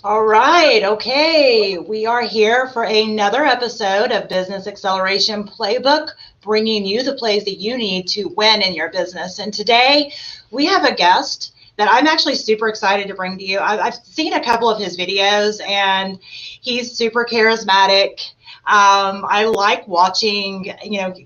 All right. Okay. We are here for another episode of Business Acceleration Playbook, bringing you the plays that you need to win in your business. And today we have a guest that I'm actually super excited to bring to you. I've seen a couple of his videos and he's super charismatic. I like watching,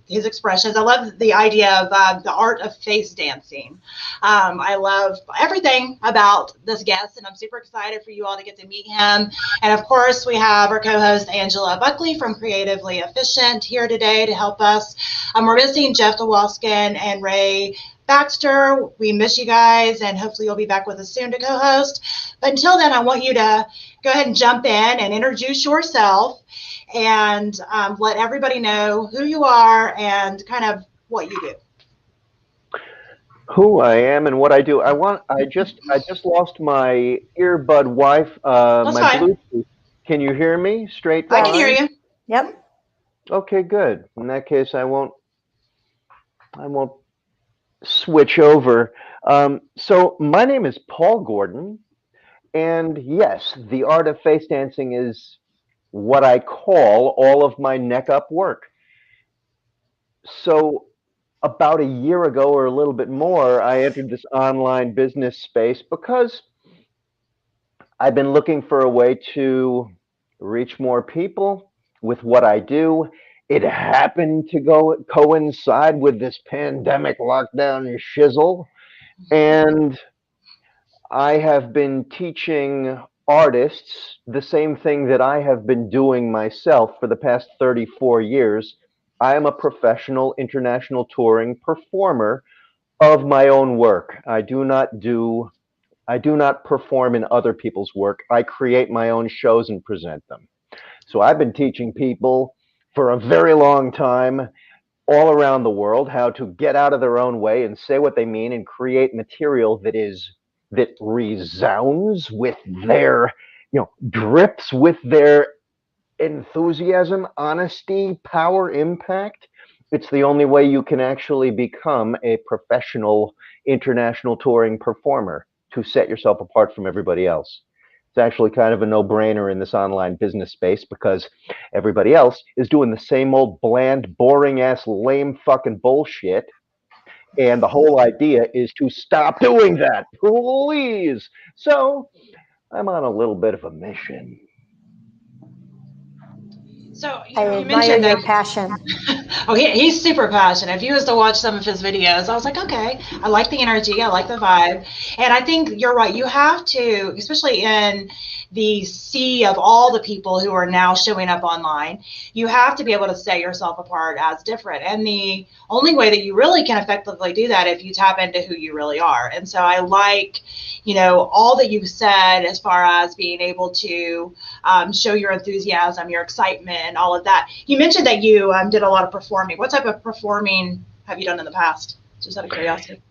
his expressions. I love the idea of the art of face dancing. I love everything about this guest, and I'm super excited for you all to get to meet him. And of course, we have our co-host Angela Buckley from Creatively Efficient here today to help us. We're missing Jeff DeWalskin and Ray Baxter. We miss you guys, and hopefully you'll be back with us soon to co-host. But until then, I want you to go ahead and jump in and introduce yourself and let everybody know who you are and kind of what you do. Who I am and what I do. I just lost my earbud my Bluetooth. Can you hear me straight fine? I can hear you. Yep. Okay, good. In that case, I won't switch over. So my name is Paul Gordon, and yes, the art of face dancing is what I call all of my neck up work. So about a year ago or a little bit more, I entered this online business space because I've been looking for a way to reach more people with what I do. It happened to coincide with this pandemic lockdown shizzle. And I have been teaching artists the same thing that I have been doing myself for the past 34 years. I am a professional international touring performer of my own work. I do not perform in other people's work. I create my own shows and present them. So I've been teaching people for a very long time all around the world how to get out of their own way and say what they mean and create material that resounds with their, drips with their enthusiasm, honesty, power, impact. It's the only way you can actually become a professional international touring performer, to set yourself apart from everybody else. It's actually kind of a no-brainer in this online business space because everybody else is doing the same old bland, boring-ass, lame fucking bullshit. And the whole idea is to stop doing that, please. So I'm on a little bit of a mission. So I admire your passion. Oh, he's super passionate. If you was to watch some of his videos, I was like, okay, I like the energy, I like the vibe. And I think you're right. You have to, especially in the sea of all the people who are now showing up online, you have to be able to set yourself apart as different. And the only way that you really can effectively do that if you tap into who you really are. And so I like, all that you've said as far as being able to show your enthusiasm, your excitement, all of that. You mentioned that you did a lot of performing. What type of performing have you done in the past? Just out of curiosity.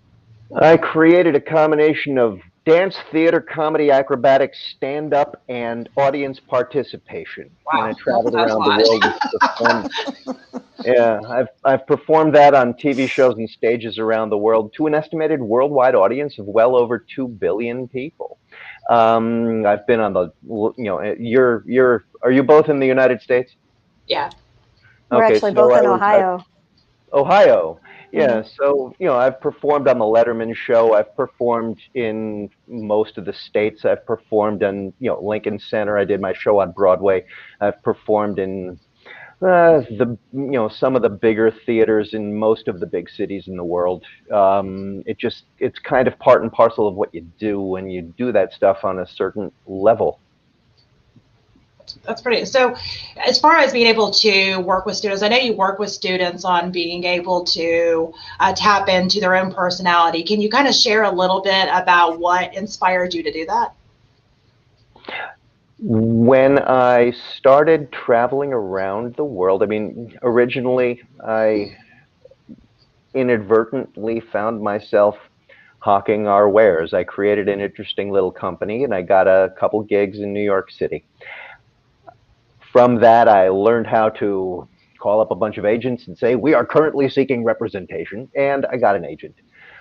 I created a combination of dance, theater, comedy, acrobatics, stand-up, and audience participation. Wow. And I traveled around the world. Yeah, I've performed that on TV shows and stages around the world to an estimated worldwide audience of well over 2 billion people. I've been on the, are you both in the United States? Yeah. We're actually both in Ohio. Ohio. Yeah, so, I've performed on the Letterman show. I've performed in most of the states. I've performed in, Lincoln Center. I did my show on Broadway. I've performed in some of the bigger theaters in most of the big cities in the world. It's kind of part and parcel of what you do when you do that stuff on a certain level. That's pretty. So as far as being able to work with students, I know you work with students on being able to tap into their own personality. Can you kind of share a little bit about what inspired you to do that? When I started traveling around the world, originally I inadvertently found myself hawking our wares. I created an interesting little company and I got a couple gigs in New York City. From that, I learned how to call up a bunch of agents and say, we are currently seeking representation, and I got an agent.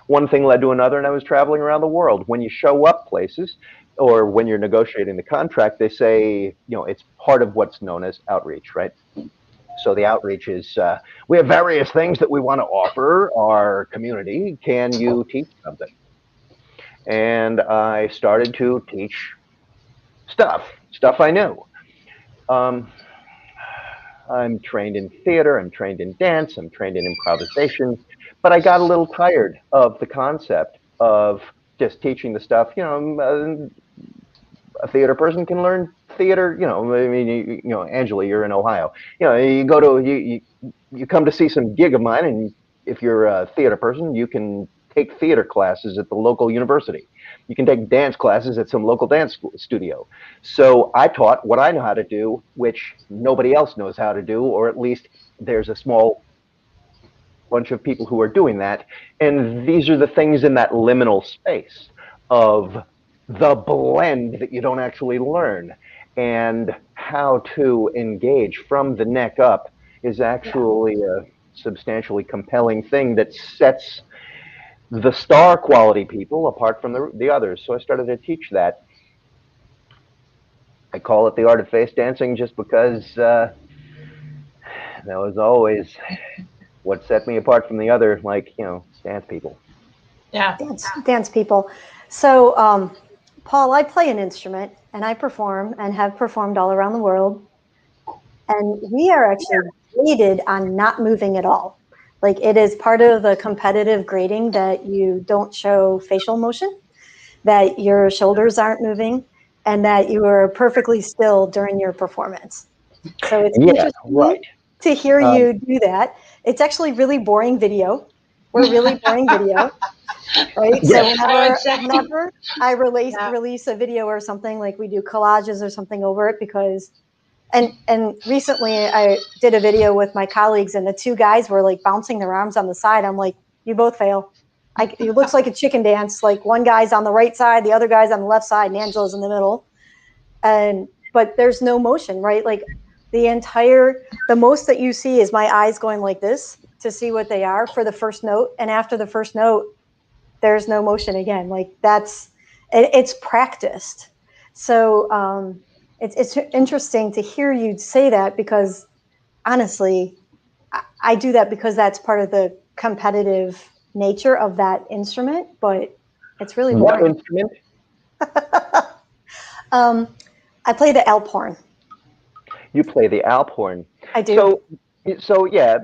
One thing led to another, and I was traveling around the world. When you show up places, or when you're negotiating the contract, they say, it's part of what's known as outreach, right? So the outreach is, we have various things that we want to offer our community. Can you teach something? And I started to teach stuff I knew. I'm trained in theater, I'm trained in dance, I'm trained in improvisation, but I got a little tired of the concept of just teaching the stuff. A theater person can learn theater. I mean, Angela, you're in Ohio. You go to you come to see some gig of mine, and if you're a theater person, you can take theater classes at the local university. You can take dance classes at some local dance studio. So I taught what I know how to do, which nobody else knows how to do, or at least there's a small bunch of people who are doing that. And these are the things in that liminal space of the blend that you don't actually learn. And how to engage from the neck up is actually a substantially compelling thing that sets the star quality people apart from the others. So I started to teach that. I call it the art of face dancing just because that was always what set me apart from the other, dance people. Yeah. Dance people. So, Paul, I play an instrument and I perform and have performed all around the world. And we are actually graded on not moving at all. Like, it is part of the competitive grading that you don't show facial motion, that your shoulders aren't moving, and that you are perfectly still during your performance. So it's interesting to hear you do that. It's actually really boring video. We're really boring video, right? Yes. So whenever I release a video or something, like we do collages or something over it, because and recently I did a video with my colleagues, and the two guys were like bouncing their arms on the side. I'm like, you both fail. It looks like a chicken dance. Like, one guy's on the right side, the other guy's on the left side, and Angela's in the middle. But there's no motion, right? Like, the most that you see is my eyes going like this to see what they are for the first note. And after the first note, there's no motion again. Like, it's practiced. So it's interesting to hear you say that, because honestly, I do that because that's part of the competitive nature of that instrument, but it's really boring. What instrument? I play the alp horn. You play the alp horn. I do. So yeah,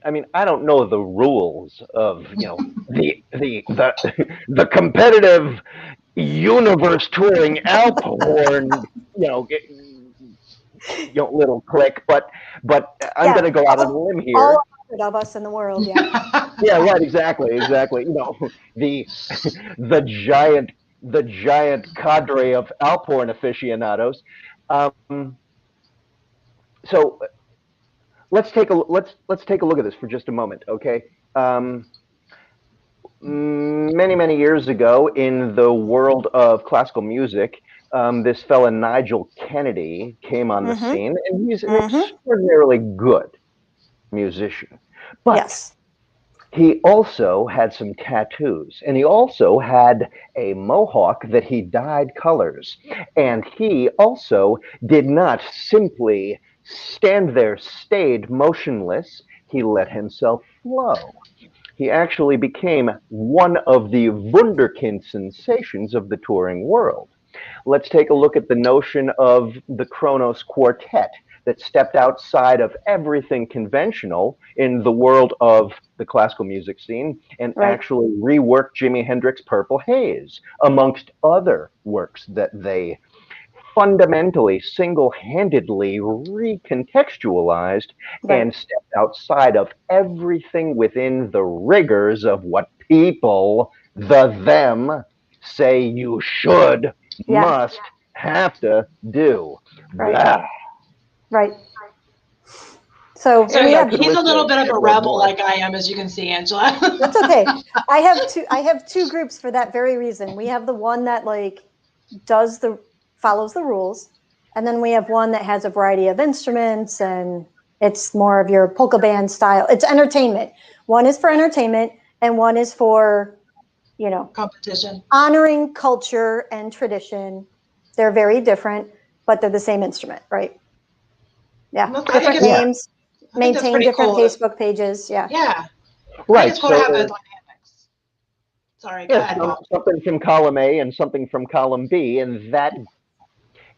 I mean, I don't know the rules of the competitive universe touring alp horn, little click, but I'm going to go out on a limb here. All 100 of us in the world, yeah. Yeah, right, exactly. The giant cadre of alp horn aficionados. So let's take a look at this for just a moment, okay? Many years ago, in the world of classical music, this fella Nigel Kennedy came on the scene, and he's an extraordinarily good musician. But he also had some tattoos, and he also had a mohawk that he dyed colors. And he also did not simply stand there, stayed motionless. He let himself flow. He actually became one of the wunderkind sensations of the touring world. Let's take a look at the notion of the Kronos Quartet that stepped outside of everything conventional in the world of the classical music scene and actually reworked Jimi Hendrix's Purple Haze, amongst other works that they fundamentally, single-handedly recontextualized and stepped outside of everything within the rigors of what people, them, say you should, must, have to do. Right. So he's a little bit of a rebel, like I am, as you can see, Angela. That's okay. I have two groups for that very reason. We have the one that follows the rules, and then we have one that has a variety of instruments, and it's more of your polka band style. It's entertainment. One is for entertainment, and one is for you know, competition, honoring culture and tradition. They're very different, but they're the same instrument, right? Yeah, different names, maintain different Facebook pages. Yeah. Yeah. Right. I think it's cool to have those dynamics. Sorry, go ahead, Bob. Something from column A and something from column B, and that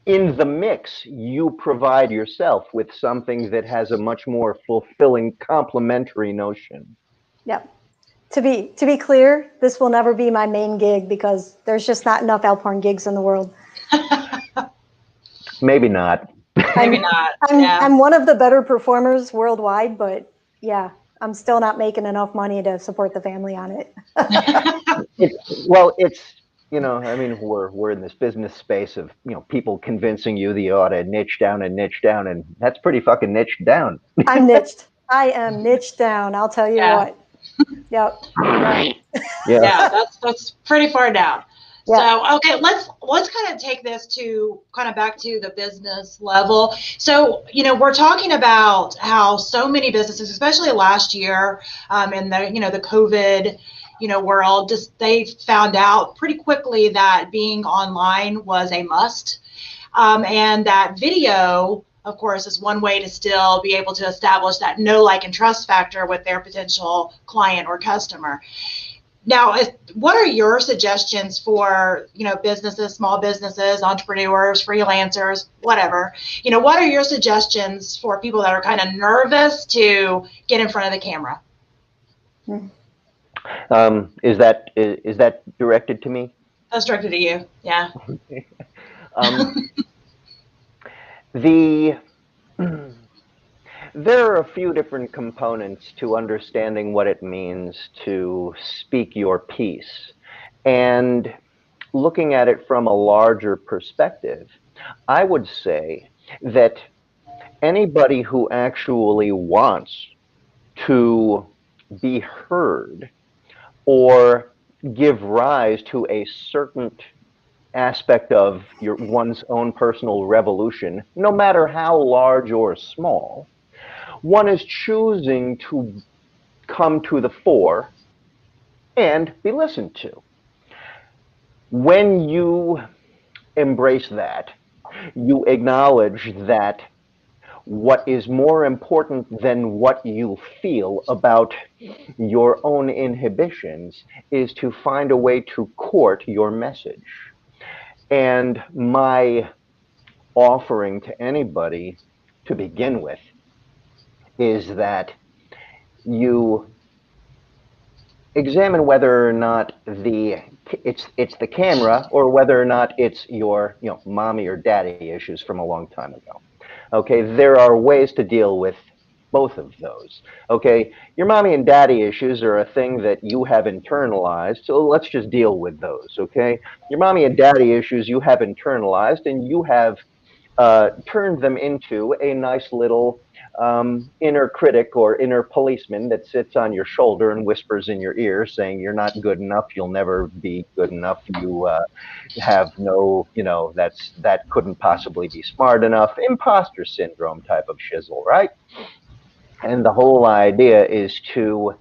in the mix, you provide yourself with something that has a much more fulfilling complementary notion. Yep. To be clear, this will never be my main gig because there's just not enough Alphorn gigs in the world. Maybe not. Maybe not. I'm one of the better performers worldwide, but yeah, I'm still not making enough money to support the family on it. It's you know, I mean, we're in this business space of, you know, people convincing you that you ought to niche down, and that's pretty fucking niched down. I'm niched. I am niched down. I'll tell you what. Yep. Yeah, that's pretty far down. Yeah. So, okay, let's kind of take this to kind of back to the business level. So, you know, we're talking about how so many businesses, especially last year, in the, you know, the COVID, you know, world, just they found out pretty quickly that being online was a must, and that video, of course, is one way to still be able to establish that know, like, and trust factor with their potential client or customer. Now, what are your suggestions for, you know, businesses, small businesses, entrepreneurs, freelancers, whatever? You know, what are your suggestions for people that are kind of nervous to get in front of the camera? Is that directed to me? That's directed to you. Yeah. There are a few different components to understanding what it means to speak your piece. And looking at it from a larger perspective, I would say that anybody who actually wants to be heard or give rise to a certain aspect of one's own personal revolution, no matter how large or small, one is choosing to come to the fore and be listened to. When you embrace that, you acknowledge that what is more important than what you feel about your own inhibitions is to find a way to court your message. And my offering to anybody to begin with is that you examine whether or not it's the camera or whether or not it's your, you know, mommy or daddy issues from a long time ago. Okay, there are ways to deal with both of those. Okay, your mommy and daddy issues are a thing that you have internalized, so let's just deal with those. Okay, your mommy and daddy issues you have internalized, and you have turned them into a nice little inner critic or inner policeman that sits on your shoulder and whispers in your ear saying you're not good enough, you'll never be good enough, you have no, you know, that couldn't possibly be smart enough, imposter syndrome type of shizzle, right? And the whole idea is to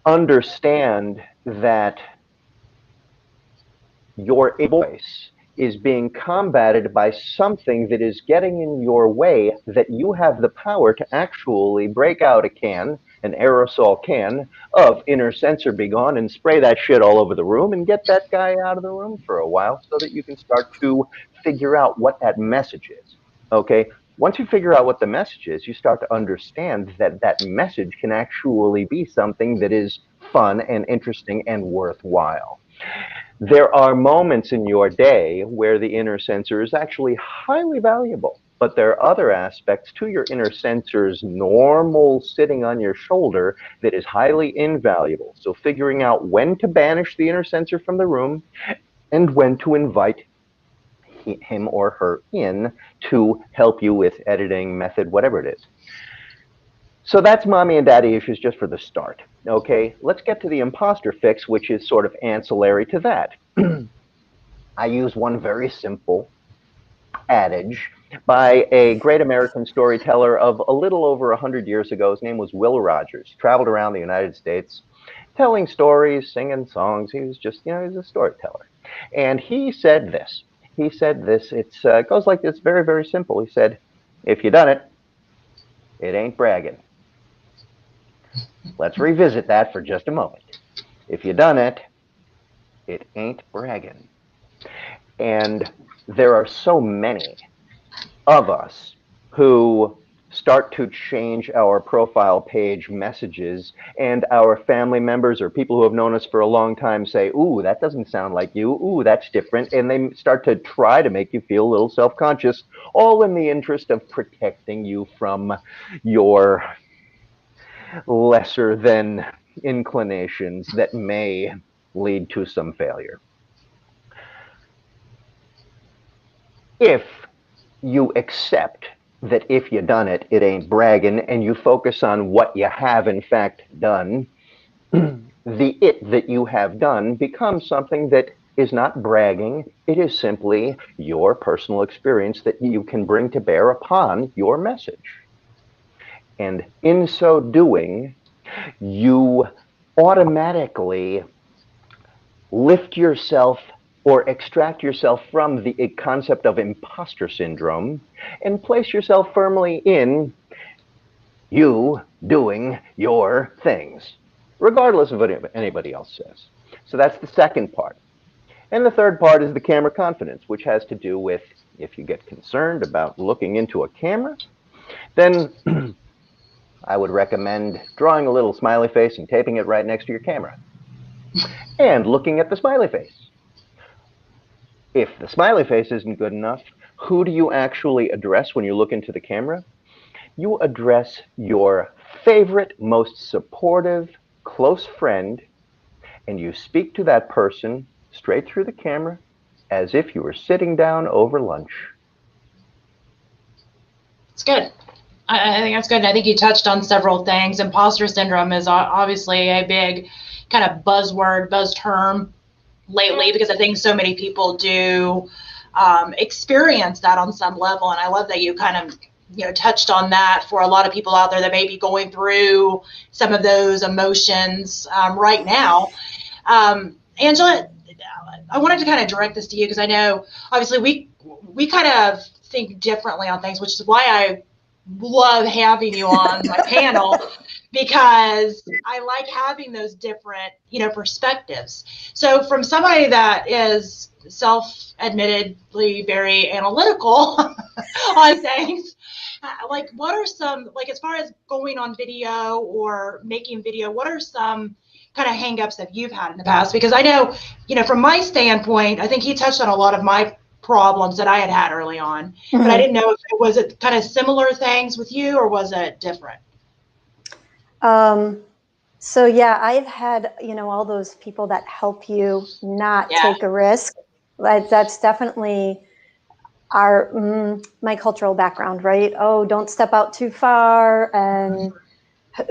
understand that your voice is being combated by something that is getting in your way, that you have the power to actually break out a can, an aerosol can of inner censor begone, and spray that shit all over the room and get that guy out of the room for a while so that you can start to figure out what that message is. Okay? Once you figure out what the message is, you start to understand that that message can actually be something that is fun and interesting and worthwhile. There are moments in your day where the inner censor is actually highly valuable, but there are other aspects to your inner censor's normal sitting on your shoulder that is highly invaluable. So figuring out when to banish the inner censor from the room and when to invite him or her in to help you with editing, method, whatever it is. So that's mommy and daddy issues just for the start. Okay, let's get to the imposter fix, which is sort of ancillary to that. I use one very simple adage by a great American storyteller of a little over 100 years ago. His name was Will Rogers. He traveled around the United States, telling stories, singing songs. He was just, he was a storyteller. And he said this. It goes like this, very, very simple. He said, if you done it, it ain't bragging. Let's revisit that for just a moment. If you done it, it ain't bragging. And there are so many of us who start to change our profile page messages, and our family members or people who have known us for a long time say, ooh, that doesn't sound like you, ooh, that's different, and they start to try to make you feel a little self-conscious, all in the interest of protecting you from your lesser than inclinations that may lead to some failure. If you accept that if you done it, it ain't bragging, and you focus on what you have in fact done, the it that you have done becomes something that is not bragging. It is simply your personal experience that you can bring to bear upon your message. And in so doing, you automatically lift yourself or extract yourself from the concept of imposter syndrome and place yourself firmly in you doing your things, regardless of what anybody else says. So that's the second part. And the third part is the camera confidence, which has to do with if you get concerned about looking into a camera, then I would recommend drawing a little smiley face and taping it right next to your camera and looking at the smiley face. If the smiley face isn't good enough, who do you actually address when you look into the camera? You address your favorite, most supportive, close friend, and you speak to that person straight through the camera as if you were sitting down over lunch. It's good. I think that's good. And I think you touched on several things. Imposter syndrome is obviously a big kind of buzzword, buzz term lately, because I think so many people do experience that on some level. And I love that you kind of touched on that for a lot of people out there that may be going through some of those emotions right now. Angela, I wanted to kind of direct this to you because I know obviously we kind of think differently on things, which is why I love having you on my panel, because I like having those different, perspectives. So from somebody that is self-admittedly very analytical on things, like what are some, like as far as going on video or making video, what are some kind of hangups that you've had in the past? Because I know, from my standpoint, I think he touched on a lot of my problems that I had early on, mm-hmm. but I didn't know if was it kind of similar things with you or was it different? So yeah, I've had, all those people that help you not take a risk. That's definitely my cultural background, right? Oh, don't step out too far. And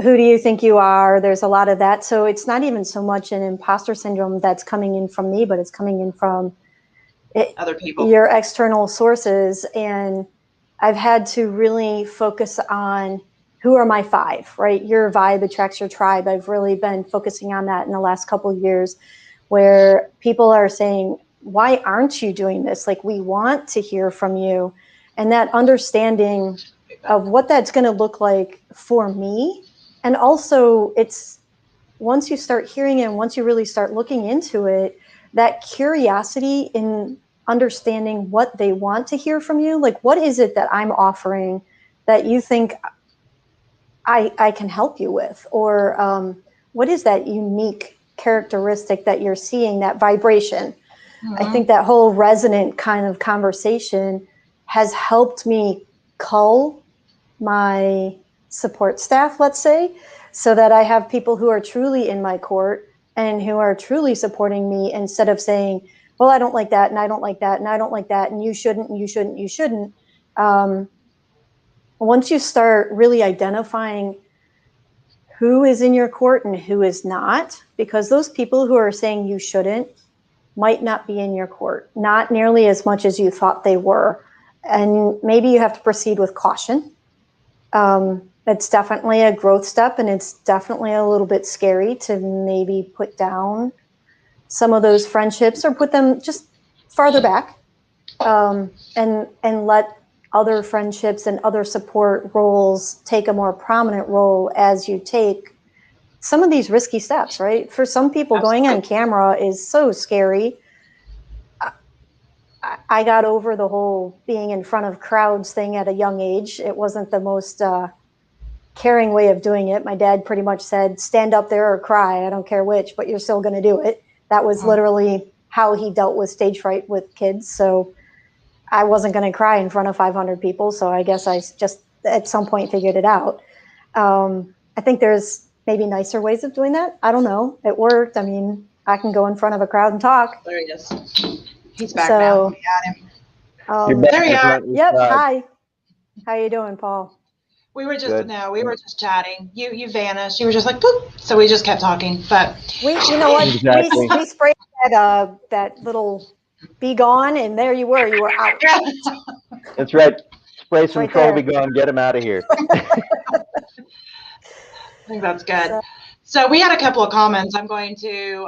who do you think you are? There's a lot of that. So it's not even so much an imposter syndrome that's coming in from me, but it's coming in from other people, your external sources. And I've had to really focus on who are my five, right? Your vibe attracts your tribe. I've really been focusing on that in the last couple of years, where people are saying, why aren't you doing this? Like, we want to hear from you. And that understanding of what that's going to look like for me. And also it's once you start hearing it and once you really start looking into it, that curiosity in understanding what they want to hear from you. Like, what is it that I'm offering that you think I can help you with? Or what is that unique characteristic that you're seeing, that vibration? Mm-hmm. I think that whole resonant kind of conversation has helped me cull my support staff, let's say, so that I have people who are truly in my court and who are truly supporting me, instead of saying, well, I don't like that, and I don't like that, and I don't like that, and you shouldn't, and you shouldn't, you shouldn't. Once you start really identifying who is in your court and who is not, because those people who are saying you shouldn't might not be in your court, not nearly as much as you thought they were. And maybe you have to proceed with caution. It's definitely a growth step, and it's definitely a little bit scary to maybe put down some of those friendships or put them just farther back, and let other friendships and other support roles take a more prominent role as you take some of these risky steps, right? For some people, Absolutely. going on camera is so scary. I got over the whole being in front of crowds thing at a young age. It wasn't the most caring way of doing it. My dad pretty much said, stand up there or cry. I don't care which, but you're still going to do it. That was literally how he dealt with stage fright with kids. So I wasn't going to cry in front of 500 people. So I guess I just at some point figured it out. I think there's maybe nicer ways of doing that. I don't know. It worked. I mean, I can go in front of a crowd and talk. There he is. He's back now. We got him. There you are. Yep. Hi. How you doing, Paul? We were just we were just chatting. You vanished. You were just like boop. So we just kept talking. But you know what? Exactly. We sprayed that little be gone, and there you were. You were out. That's right. Spray some Right troll, there. be gone, get him out of here. I think that's good. So we had a couple of comments. I'm going to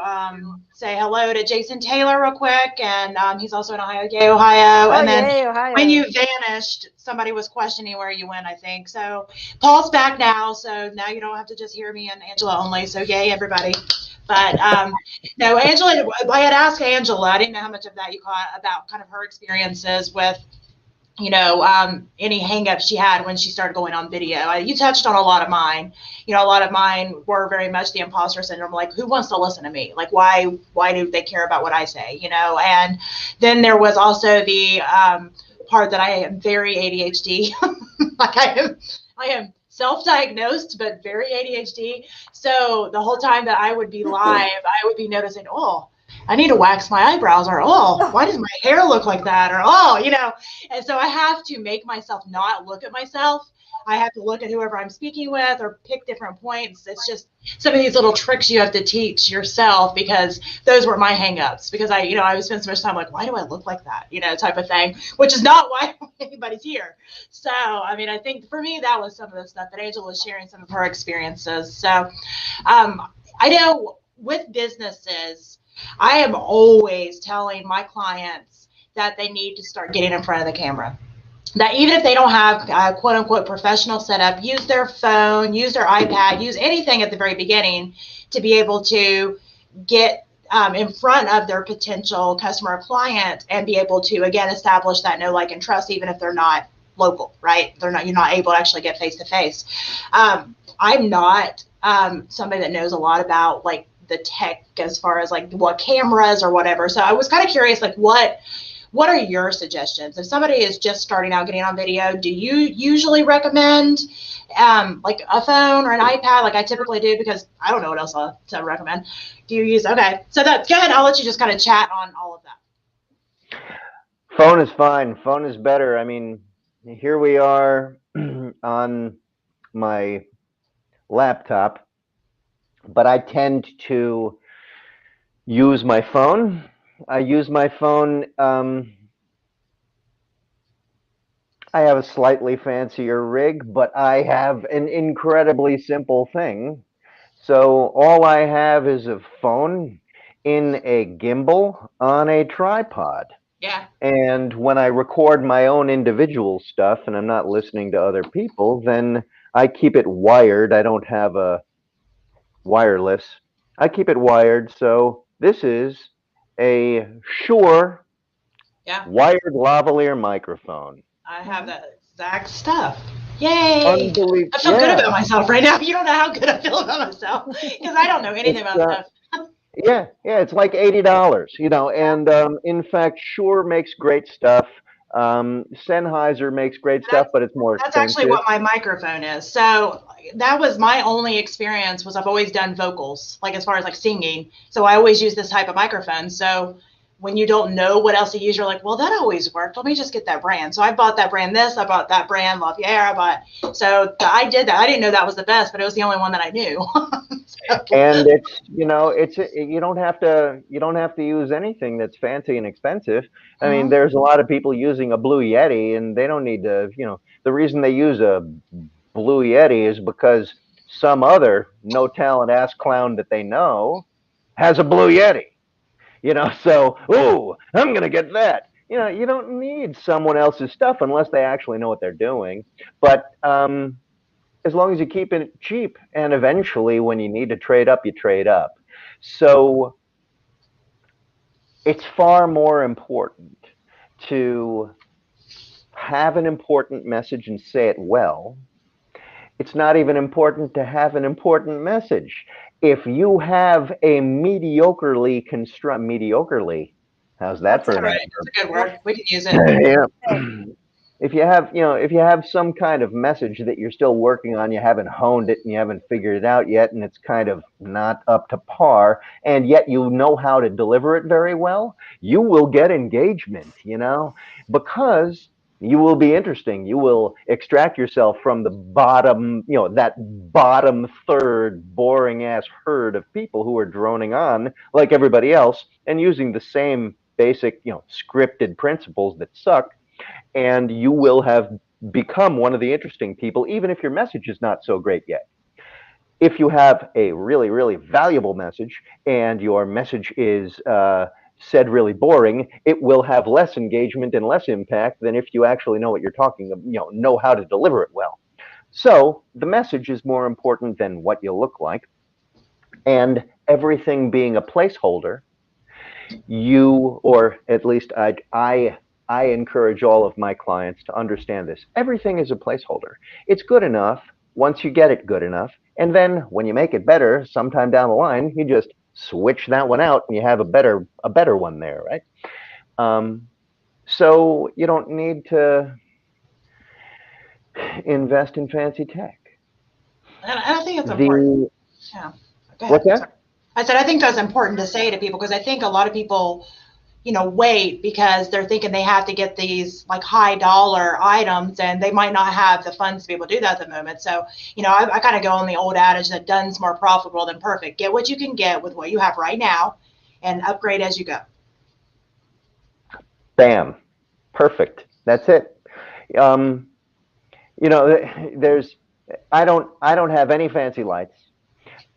say hello to Jason Taylor real quick, and he's also in Ohio. Yay, Ohio. And then yay, Ohio. when you vanished, somebody was questioning where you went, I think. So Paul's back now, so now you don't have to just hear me and Angela only. So yay, everybody. But no, Angela, I had asked Angela, I didn't know how much of that you caught about kind of her experiences with, any hangups she had when she started going on video. You touched on a lot of mine. A lot of mine were very much the imposter syndrome. Like, who wants to listen to me? Like, why do they care about what I say? And then there was also the part that I am very ADHD. Like I am self-diagnosed, but very ADHD. So the whole time that I would be live, I would be noticing, oh, I need to wax my eyebrows, or, oh, why does my hair look like that? Or, oh, and so I have to make myself not look at myself. I have to look at whoever I'm speaking with or pick different points. It's just some of these little tricks you have to teach yourself, because those were my hangups, because I would spend so much time like, why do I look like that? Type of thing, which is not why anybody's here. So, I mean, I think for me, that was some of the stuff that Angela was sharing, some of her experiences. So I know with businesses, I am always telling my clients that they need to start getting in front of the camera. That even if they don't have a quote unquote professional setup, use their phone, use their iPad, use anything at the very beginning to be able to get in front of their potential customer or client and be able to, again, establish that know, like, and trust, even if they're not local, right? You're not able to actually get face to face. I'm not somebody that knows a lot about like the tech as far as like what cameras or whatever. So I was kind of curious, like what are your suggestions? If somebody is just starting out getting on video, do you usually recommend like a phone or an iPad, like I typically do, because I don't know what else to recommend. Do you use, okay, so that's good. I'll let you just kind of chat on all of that. Phone is fine. Phone is better. I mean, here we are on my laptop, but I tend to use my phone. I use my phone. I have a slightly fancier rig, but I have an incredibly simple thing. So all I have is a phone in a gimbal on a tripod. Yeah. And when I record my own individual stuff and I'm not listening to other people, then I keep it wired. I don't have a wireless. I keep it wired. So this is a Shure wired lavalier microphone. I have that exact stuff. Yay! Unbelievable. I feel good about myself right now. You don't know how good I feel about myself, because I don't know anything about stuff. Yeah, it's like $80, and in fact, Shure makes great stuff. Sennheiser makes great stuff, but it's more expensive. That's actually what my microphone is. So that was my only experience, was I've always done vocals, like as far as like singing. So I always use this type of microphone. So when you don't know what else to use, you're like, well, that always worked. Let me just get that brand. So I bought that brand I bought that brand Lafayette. So I did that. I didn't know that was the best, but it was the only one that I knew. And it's, you don't have to use anything that's fancy and expensive. I mean, there's a lot of people using a Blue Yeti, and they don't need to, the reason they use a Blue Yeti is because some other no talent ass clown that they know has a Blue Yeti. So, ooh, I'm going to get that. You don't need someone else's stuff unless they actually know what they're doing. But as long as you keep it cheap, and eventually when you need to trade up, you trade up. So it's far more important to have an important message and say it well. It's not even important to have an important message. If you have a mediocrely, how's that for an right. That's a good word. We can use it. Yeah. If you have some kind of message that you're still working on, you haven't honed it and you haven't figured it out yet, and it's kind of not up to par, and yet you know how to deliver it very well, you will get engagement, because you will be interesting. You will extract yourself from the bottom, that bottom third boring ass herd of people who are droning on like everybody else and using the same basic, scripted principles that suck. And you will have become one of the interesting people, even if your message is not so great yet. If you have a really, really valuable message and your message is said really boring, it will have less engagement and less impact than if you actually know what you're talking about, know how to deliver it well. So the message is more important than what you look like. And everything being a placeholder, or at least I encourage all of my clients to understand this. Everything is a placeholder. It's good enough once you get it good enough. And then when you make it better, sometime down the line, you just switch that one out and you have a better one there, right? So you don't need to invest in fancy tech. And I think it's important. Yeah. Go ahead. What's that? I said, I think that's important to say to people, because I think a lot of people, wait because they're thinking they have to get these like high dollar items, and they might not have the funds to be able to do that at the moment. So, I kind of go on the old adage that done's more profitable than perfect. Get what you can get with what you have right now and upgrade as you go. Bam. Perfect. That's it. I don't have any fancy lights,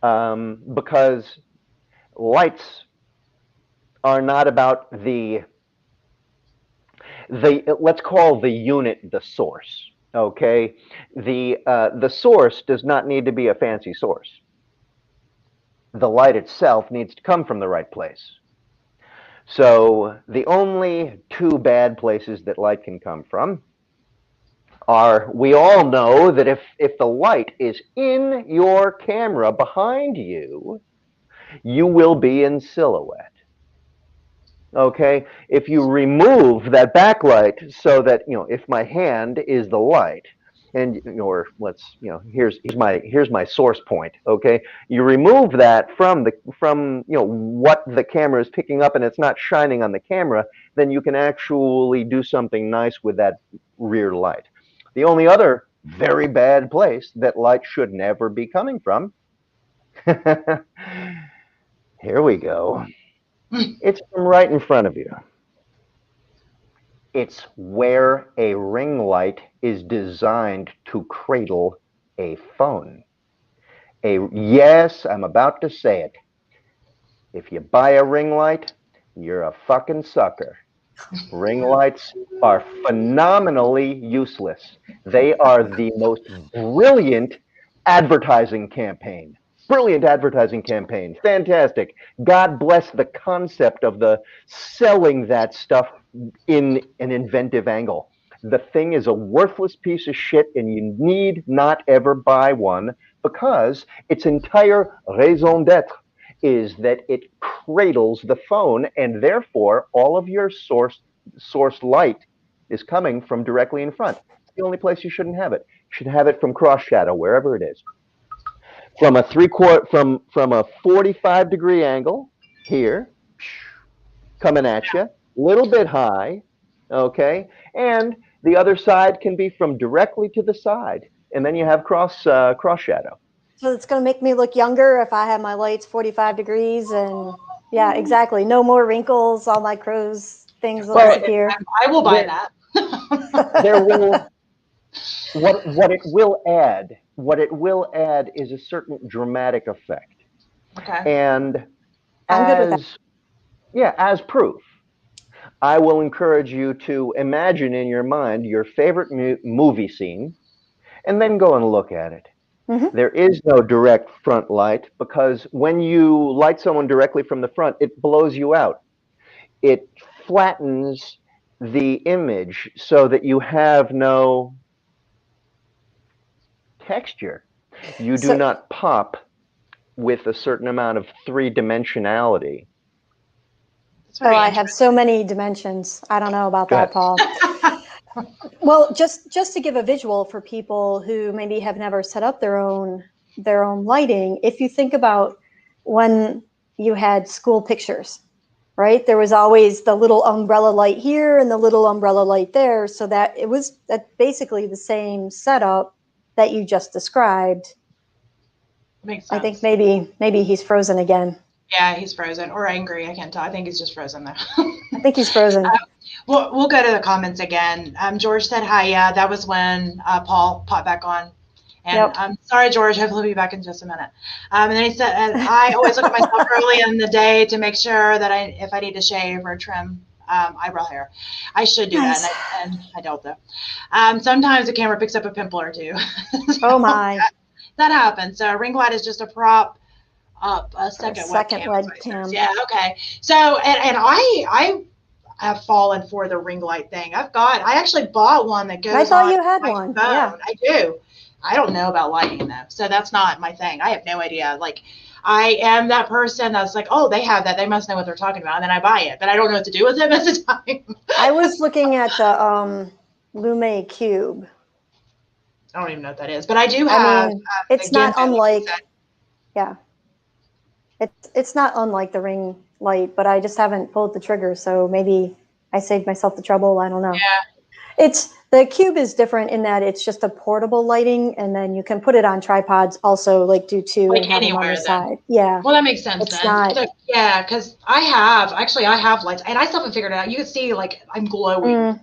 because lights are not about the let's call the unit the source. Okay, the source does not need to be a fancy source. The light itself needs to come from the right place. So the only two bad places that light can come from are, we all know that if the light is in your camera behind you, you will be in silhouette. Okay, if you remove that backlight so that, if my hand is the light, and here's my source point. Okay, you remove that from what the camera is picking up, and it's not shining on the camera, then you can actually do something nice with that rear light. The only other very bad place that light should never be coming from, here we go. It's from right in front of you. It's where a ring light is designed to cradle a phone. Yes, I'm about to say it. If you buy a ring light, you're a fucking sucker. Ring lights are phenomenally useless. They are the most brilliant advertising campaign. Brilliant advertising campaign. Fantastic. God bless the concept of the selling that stuff in an inventive angle. The thing is a worthless piece of shit, and you need not ever buy one, because its entire raison d'etre is that it cradles the phone, and therefore all of your source light is coming from directly in front. It's the only place you shouldn't have it. You should have it from cross shadow, wherever it is. From a 45-degree angle here, coming at you, a little bit high, okay? And the other side can be from directly to the side, and then you have cross shadow. So it's going to make me look younger if I have my lights 45 degrees, and yeah, exactly. No more wrinkles, all my crow's things will disappear. I will buy that. There will. what it will add is a certain dramatic effect. Okay. And I'm good with that. as proof, I will encourage you to imagine in your mind your favorite movie scene and then go and look at it. Mhm. There is no direct front light, because when you light someone directly from the front, it blows you out. It flattens the image so that you have no texture. You do So, not pop with a certain amount of three-dimensionality. That's very I have so many dimensions. I don't know about Go that, ahead. Paul. Well, just to give a visual for people who maybe have never set up their own lighting, if you think about when you had school pictures, right? There was always the little umbrella light here and the little umbrella light there, so that that's basically the same setup that you just described. Makes sense. I think maybe he's frozen again. Yeah, he's frozen or angry. I can't tell. I think he's just frozen though. I think he's frozen. We'll go to the comments again. George said hi. Yeah, that was when Paul popped back on. And Yep. I'm sorry, George. Hopefully, he'll be back in just a minute. And then he said, I always look at myself early in the day to make sure that if I need to shave or trim eyebrow hair. I should do Nice. that, and I don't though. Sometimes the camera picks up a pimple or two. So Oh my. that happens. So a ring light is just a prop up a second second webcam. Yeah, okay. So and I have fallen for the ring light thing. I actually bought one that goes on. I thought you had my one. phone. Yeah. I do. I don't know about lighting though. So that's not my thing. I have no idea. Like I am that person that's like, oh, they have that. They must know what they're talking about. And then I buy it, but I don't know what to do with it at the time. I was looking at the Lume Cube. I don't even know what that is, but I do have. It's not unlike. Yeah. It's not unlike the ring light, but I just haven't pulled the trigger, so maybe I saved myself the trouble. I don't know. Yeah. The Cube is different in that it's just a portable lighting, and then you can put it on tripods. Also, like do two like and have anywhere them on the then. side. Yeah. Well, that makes sense. It's then. not. So, yeah, because I have lights, and I still haven't figured it out. You can see like I'm glowing.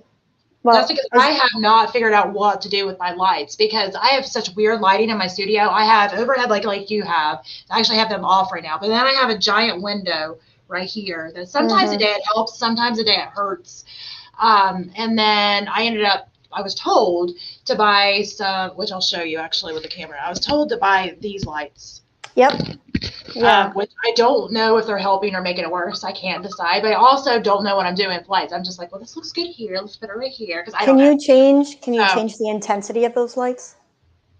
Well, that's because I have not figured out what to do with my lights, because I have such weird lighting in my studio. I have overhead like you have. I actually have them off right now, but then I have a giant window right here that sometimes a day it helps, sometimes a day it hurts. And then I was told to buy some, which I'll show you actually with the camera. I was told to buy these lights. Yep. Yeah. Which I don't know if they're helping or making it worse. I can't decide, but I also don't know what I'm doing with lights. I'm just like, well, this looks good here. Let's put it right here. Because Can you change the intensity of those lights?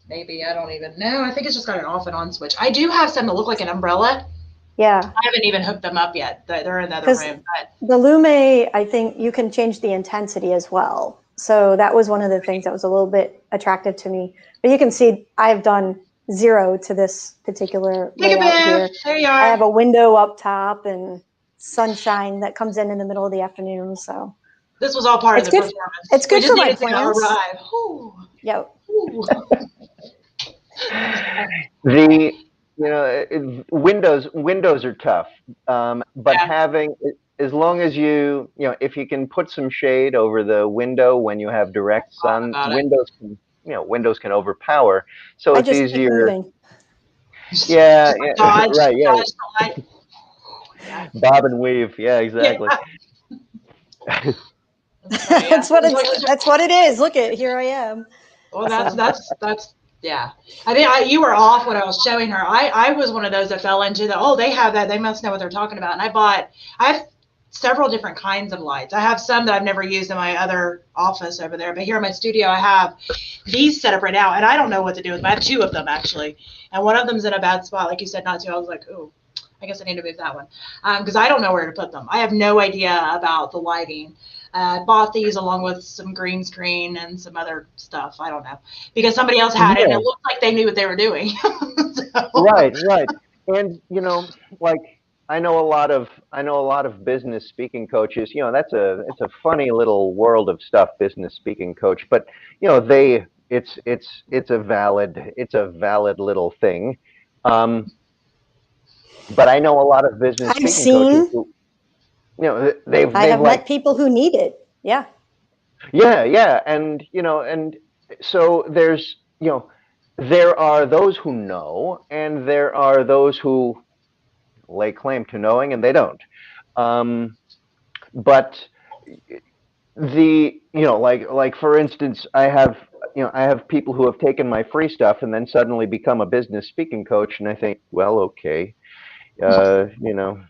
Maybe. I don't even know. I think it's just got an off and on switch. I do have some that look like an umbrella. Yeah. I haven't even hooked them up yet. They're in the other room. But the Lume, I think you can change the intensity as well. So that was one of the things that was a little bit attractive to me. But you can see I've done 0 to this particular layout here. There you are. I have a window up top and sunshine that comes in the middle of the afternoon. So this was all part of the performance. It's good for my plants. Yep. Windows are tough, but having, as long as if you can put some shade over the window when you have direct sun, windows can overpower, so it's easier. Yeah, right, yeah. Bob and weave, yeah, exactly. Yeah. That's what it is. Look at here I am. Well, that's yeah. I mean, you were off when I was showing her. I was one of those that fell into they have that. They must know what they're talking about. And I have several different kinds of lights. I have some that I've never used in my other office over there, but here in my studio, I have these set up right now, and I don't know what to do with them. I have 2 of them actually, and one of them's in a bad spot, like you said, not to. I was like, oh, I guess I need to move that one, because I don't know where to put them. I have no idea about the lighting. I bought these along with some green screen and some other stuff. I don't know, because somebody else had it, and it looked like they knew what they were doing. Right. And like I know a lot of business speaking coaches. It's a funny little world of stuff, business speaking coach. But it's a valid little thing. But I know a lot of business speaking coaches who, I have met people who need it. Yeah. Yeah, and so there's, there are those who know, and there are those who lay claim to knowing, and they don't. Um, but like for instance, I have people who have taken my free stuff and then suddenly become a business speaking coach, and I think, well, okay, you know,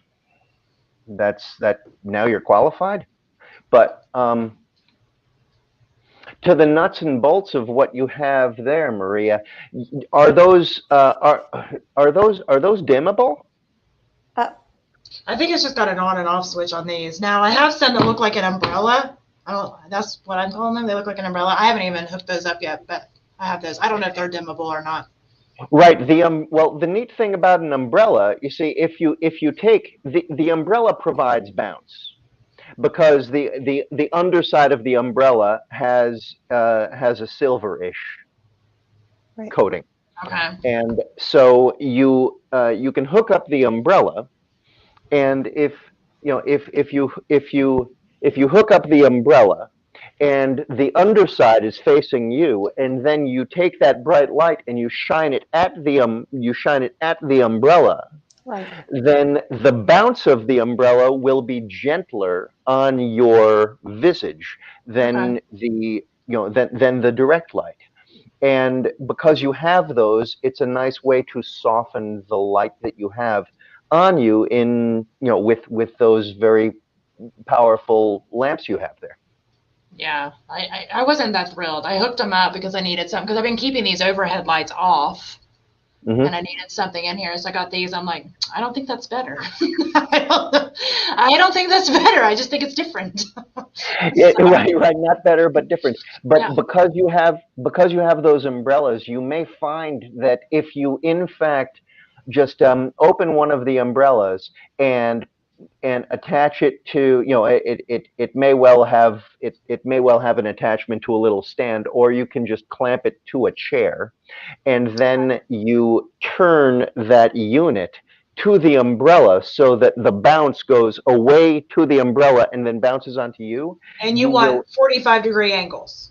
that's that. Now you're qualified, but to the nuts and bolts of what you have there, Maria, are those are those dimmable? Uh, I think it's just got an on and off switch on these. Now I have some that look like an umbrella. I don't. That's what I'm calling them. They look like an umbrella. I haven't even hooked those up yet, but I have those. I don't know if they're dimmable or not. Right. Well, the neat thing about an umbrella, you see, if you take the umbrella provides bounce, because the underside of the umbrella has a silverish right. coating, Okay. and so you can hook up the umbrella, and if you hook up the umbrella and the underside is facing you, and then you take that bright light and you shine it at the umbrella, Right. then the bounce of the umbrella will be gentler on your visage Okay. than the direct light. And because you have those, it's a nice way to soften the light that you have on you with those very powerful lamps you have there. Yeah. I wasn't that thrilled. I hooked them up because I needed something because I've been keeping these overhead lights off. And Hmm. I needed something in here, so I got these. I'm like, I don't think that's better. I don't think that's better. I just think it's different. Yeah, So, right, not better, but different. yeah. But because you have those umbrellas, you may find that if you in fact just open one of the umbrellas and attach it to, it may well have an attachment to a little stand, or you can just clamp it to a chair, and then you turn that unit to the umbrella so that the bounce goes away to the umbrella and then bounces onto you. And you You will want 45-degree angles.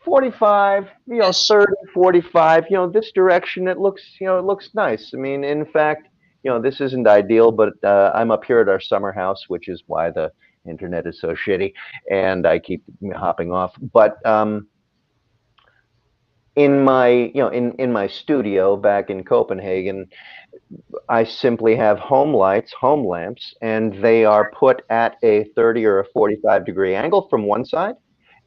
45, Ish. 30, 45, this direction, it looks nice. I mean, in fact, this isn't ideal, but I'm up here at our summer house, which is why the internet is so shitty, and I keep hopping off. But in my studio back in Copenhagen, I simply have home lights, home lamps, and they are put at a 30 or a 45-degree angle from one side,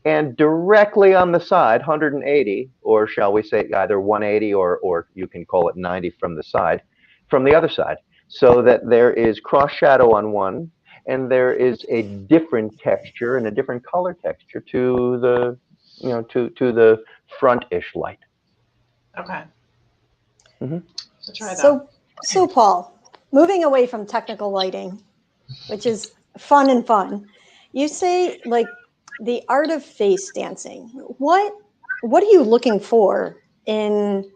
and directly on the side, 180, or shall we say either 180, or you can call it 90 from the side, from the other side, so that there is cross shadow on one, and there is a different texture and a different color texture to the front-ish light. Okay. Hmm. So try that. So Paul, moving away from technical lighting, which is fun, you say like the art of face dancing. What are you looking for in?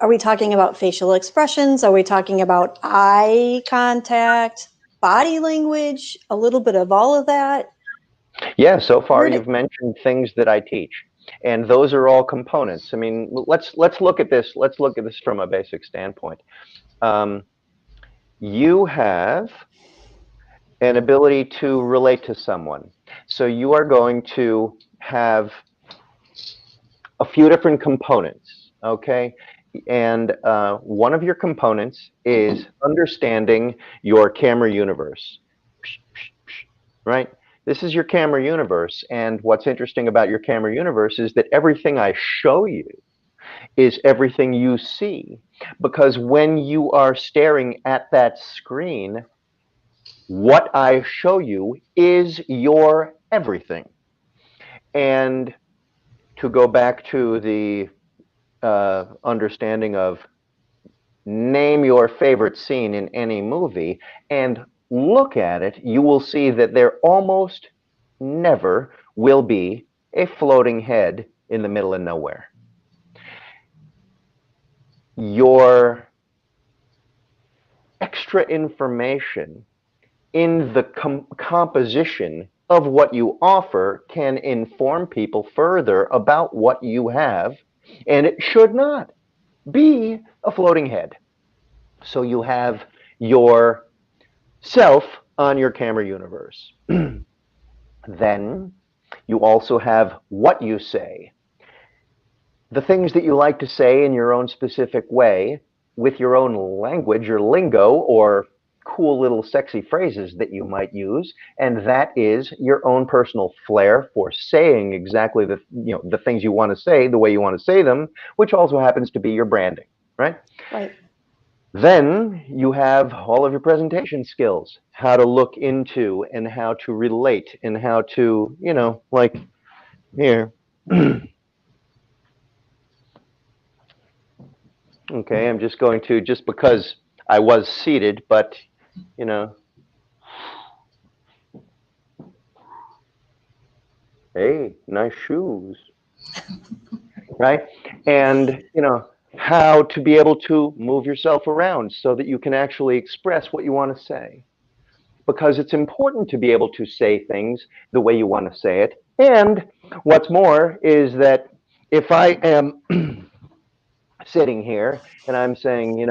Are we talking about facial expressions? Are we talking about eye contact, body language, a little bit of all of that? Yeah, so far Where did you've mentioned things that I teach, and those are all components. I mean, let's look at this. Let's look at this from a basic standpoint. Um, you have an ability to relate to someone, so you are going to have a few different components. Okay, and one of your components is understanding your camera universe. Right? This is your camera universe, and what's interesting about your camera universe is that everything I show you is everything you see, because when you are staring at that screen, what I show you is your everything. And to go back to the understanding of name your favorite scene in any movie and look at it, you will see that there almost never will be a floating head in the middle of nowhere. Your extra information in the composition of what you offer can inform people further about what you have, and it should not be a floating head. So you have your self on your camera universe. Then you also have what you say, the things that you like to say in your own specific way, with your own language, your lingo, or cool little sexy phrases that you might use, and that is your own personal flair for saying exactly the things you want to say the way you want to say them, which also happens to be your branding, right? Right. Then you have all of your presentation skills, how to look into and how to relate and how to, like here. Okay, I'm just going to, just because I was seated, but, hey, nice shoes, right? And, how to be able to move yourself around so that you can actually express what you want to say. Because it's important to be able to say things the way you want to say it. And what's more is that if I am sitting here and I'm saying,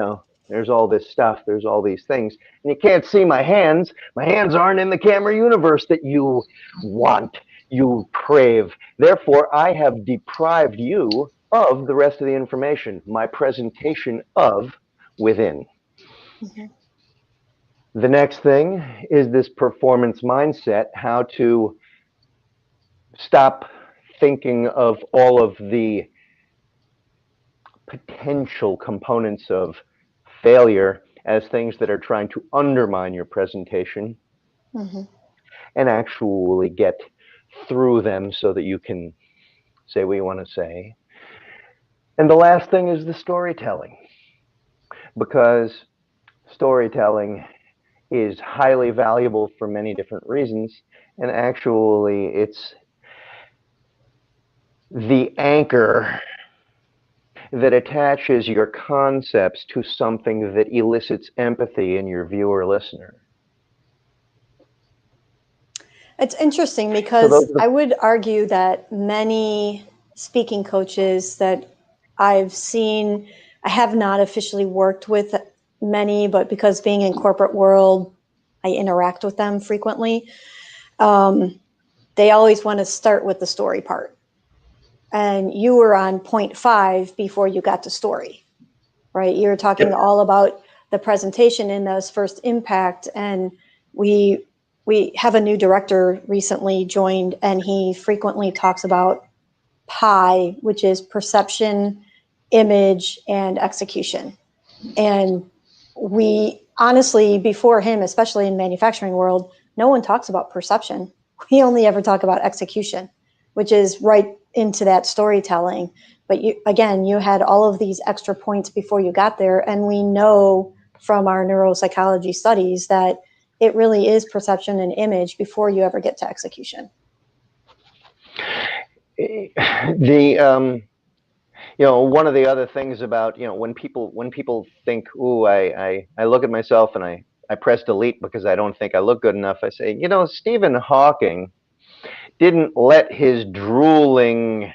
there's all this stuff, there's all these things, and you can't see my hands aren't in the camera universe that you want, you crave. Therefore, I have deprived you of the rest of the information, my presentation of within. Mm-hmm. The next thing is this performance mindset, how to stop thinking of all of the potential components of failure as things that are trying to undermine your presentation, Mm-hmm. and actually get through them so that you can say what you want to say. And the last thing is the storytelling, because storytelling is highly valuable for many different reasons, and actually it's the anchor that attaches your concepts to something that elicits empathy in your viewer listener. It's interesting because I would argue that many speaking coaches that I've seen, I have not officially worked with many, but because being in corporate world, I interact with them frequently. They always want to start with the story part. And you were on 0.5 before you got to story, right? You were talking all about the presentation in those first impact. And we have a new director recently joined, and he frequently talks about PI, which is perception, image, and execution. And we honestly, before him, especially in manufacturing world, no one talks about perception. We only ever talk about execution, which is right into that storytelling. But you had all of these extra points before you got there. And we know from our neuropsychology studies that it really is perception and image before you ever get to execution. One of the other things about, when people think, ooh, I look at myself and I press delete because I don't think I look good enough, I say, Stephen Hawking didn't let his drooling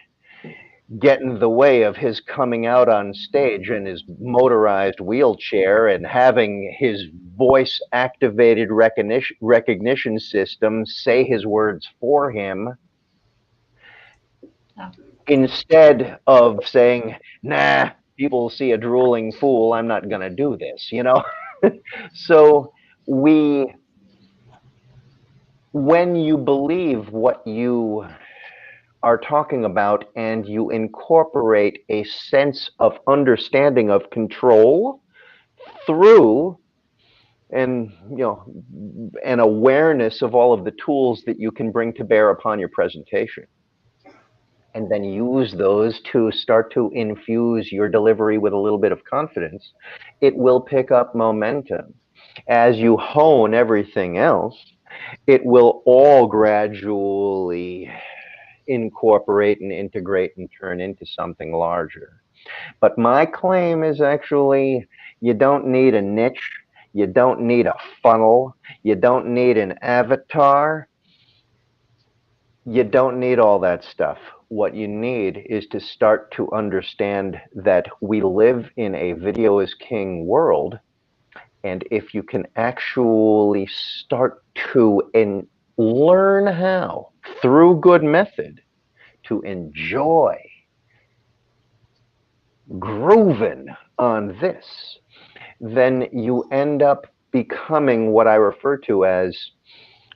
get in the way of his coming out on stage in his motorized wheelchair and having his voice activated recognition system say his words for him. Oh. Instead of saying, nah, people see a drooling fool, I'm not going to do this, So when you believe what you are talking about and you incorporate a sense of understanding of control through an awareness of all of the tools that you can bring to bear upon your presentation, and then use those to start to infuse your delivery with a little bit of confidence, it will pick up momentum. As you hone everything else, it will all gradually incorporate and integrate and turn into something larger. But my claim is actually, you don't need a niche, you don't need a funnel, you don't need an avatar. You don't need all that stuff. What you need is to start to understand that we live in a video is king world. And if you can actually start to learn how, through good method, to enjoy grooving on this, then you end up becoming what I refer to as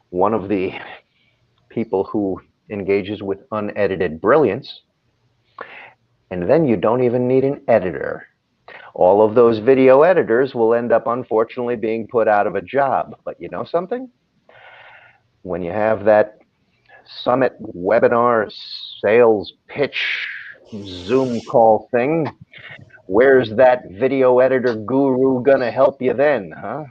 one of the people who engages with unedited brilliance. And then you don't even need an editor. All of those video editors will end up, unfortunately, being put out of a job. But you know something? When you have that summit, webinar, sales pitch, Zoom call thing, where's that video editor guru gonna help you then, huh?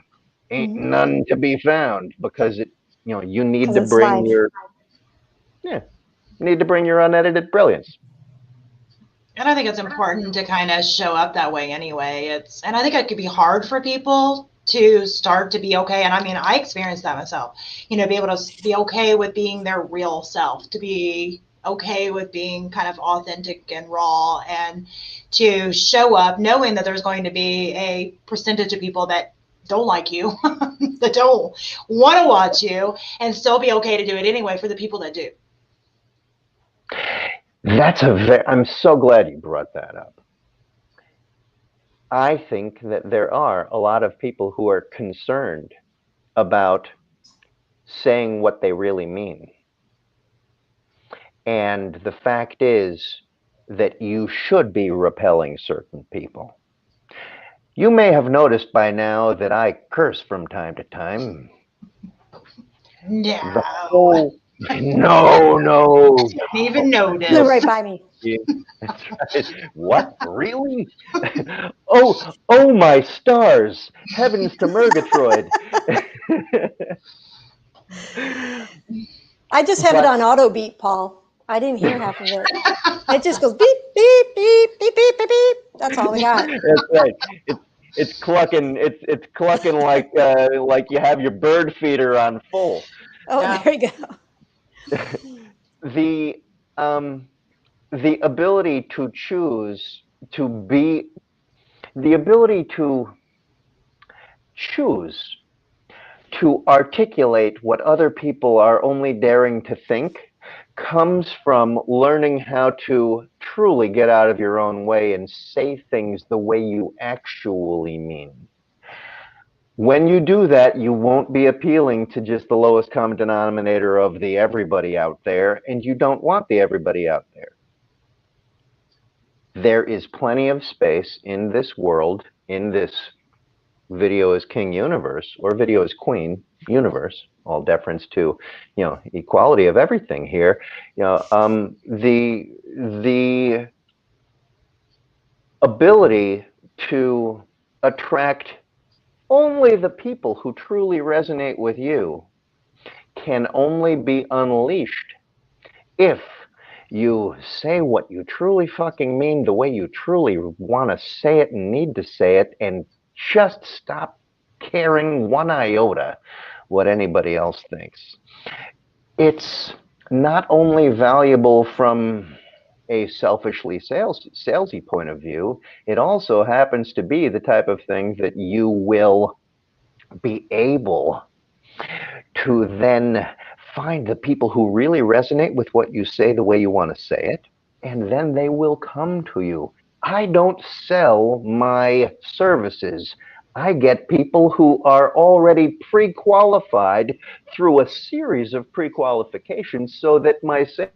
Ain't none to be found, because you need to bring your unedited brilliance. And I think it's important to kind of show up that way anyway. And I think it could be hard for people to start to be okay. And I mean, I experienced that myself, be able to be okay with being their real self, to be okay with being kind of authentic and raw, and to show up knowing that there's going to be a percentage of people that don't like you, that don't want to watch you, and still be okay to do it anyway for the people that do. I'm so glad you brought that up. I think that there are a lot of people who are concerned about saying what they really mean. And the fact is that you should be repelling certain people. You may have noticed by now that I curse from time to time. No. No. Didn't even notice. Flew right by me. That's right. What? Really? Oh my stars! Heavens to Murgatroyd! I just have it on auto beat, Paul. I didn't hear half of it. It just goes beep, beep, beep, beep, beep, beep, beep. That's all we got. That's right. It's clucking. It's clucking like you have your bird feeder on full. Oh, yeah. There you go. The ability to choose to be, the ability to choose to articulate what other people are only daring to think comes from learning how to truly get out of your own way and say things the way you actually mean. When you do that, you won't be appealing to just the lowest common denominator of the everybody out there, and you don't want the everybody out there. There is plenty of space in this world, in this video is king universe, or video is queen universe, all deference to equality of everything here. The ability to attract only the people who truly resonate with you can only be unleashed if you say what you truly fucking mean, the way you truly want to say it and need to say it, and just stop caring one iota what anybody else thinks. It's not only valuable from a selfishly salesy point of view, it also happens to be the type of thing that you will be able to then find the people who really resonate with what you say the way you want to say it, and then they will come to you. I don't sell my services. I get people who are already pre-qualified through a series of pre-qualifications so that my sales...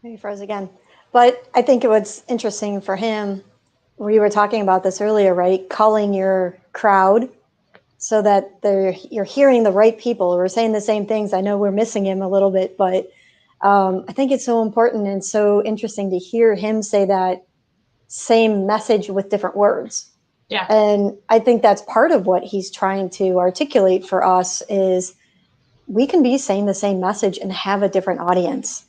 He froze again. But I think what's interesting for him, we were talking about this earlier, right? Culling your crowd so that you're hearing the right people. We're saying the same things. I know we're missing him a little bit, but I think it's so important and so interesting to hear him say that same message with different words. Yeah. And I think that's part of what he's trying to articulate for us is we can be saying the same message and have a different audience.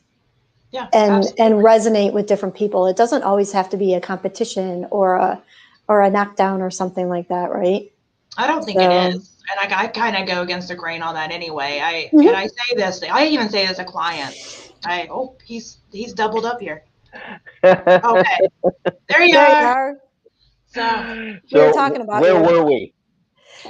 Yeah, and resonate with different people. It doesn't always have to be a competition or a knockdown or something like that, right? I don't think it is. And I kind of go against the grain on that anyway. Mhm. And I say this, I even say this to clients. He's doubled up here. Okay, there you There you are. are. So We were So talking about where you. were we?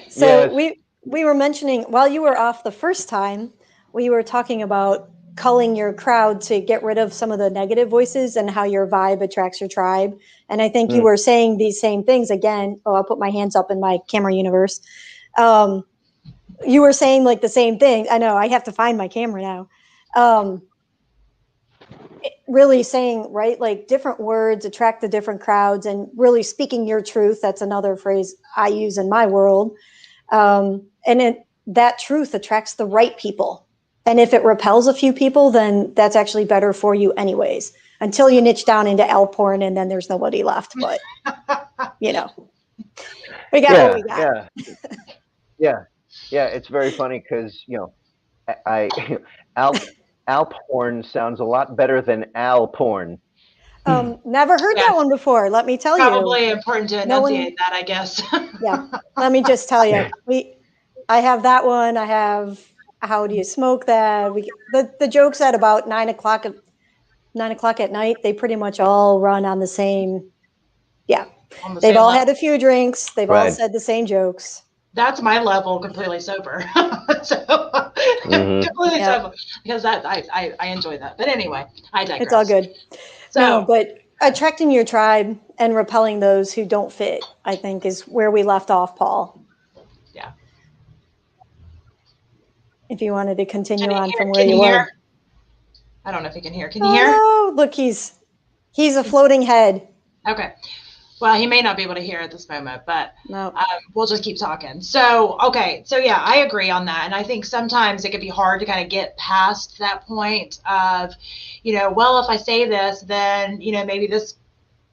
So Yes. we were mentioning while you were off the first time, we were talking about culling your crowd to get rid of some of the negative voices and how your vibe attracts your tribe. And I think you Mm. were saying these same things again. Oh, I'll put my hands up in my camera universe. You were saying like the same thing. I know I have to find my camera now. Really saying, right, like different words attract the different crowds and really speaking your truth. That's another phrase I use in my world. That truth attracts the right people. And if it repels a few people, then that's actually better for you anyways, until you niche down into L porn and then there's nobody left. But, we got what we got. Yeah. It's very funny because, I Alp horn sounds a lot better than Al porn. Never heard that yes, one before. Let me tell you. probably important to No one, enunciate that, I guess. yeah. Let me just tell you. I have that one. I have how do you smoke that? The jokes at about 9 o'clock at night, they pretty much all run on the same. Yeah. On the They've same all level. had a few drinks. They've all Right. said the same jokes. That's my level, completely sober. So Mhm. completely Yep. sober because I enjoy that. But anyway, I digress. It's all good. No, So but attracting your tribe and repelling those who don't fit, I think, is where we left off, Paul. yeah. If you wanted to continue on from where Can you you hear? were. I don't know if you can hear. Can you hear? Oh no! Look, he's a floating head. Okay. Well, he may not be able to hear at this moment, but No. we'll just keep talking. So, okay. So, yeah, I agree on that. And I think sometimes it can be hard to kind of get past that point of, well, if I say this, then, maybe this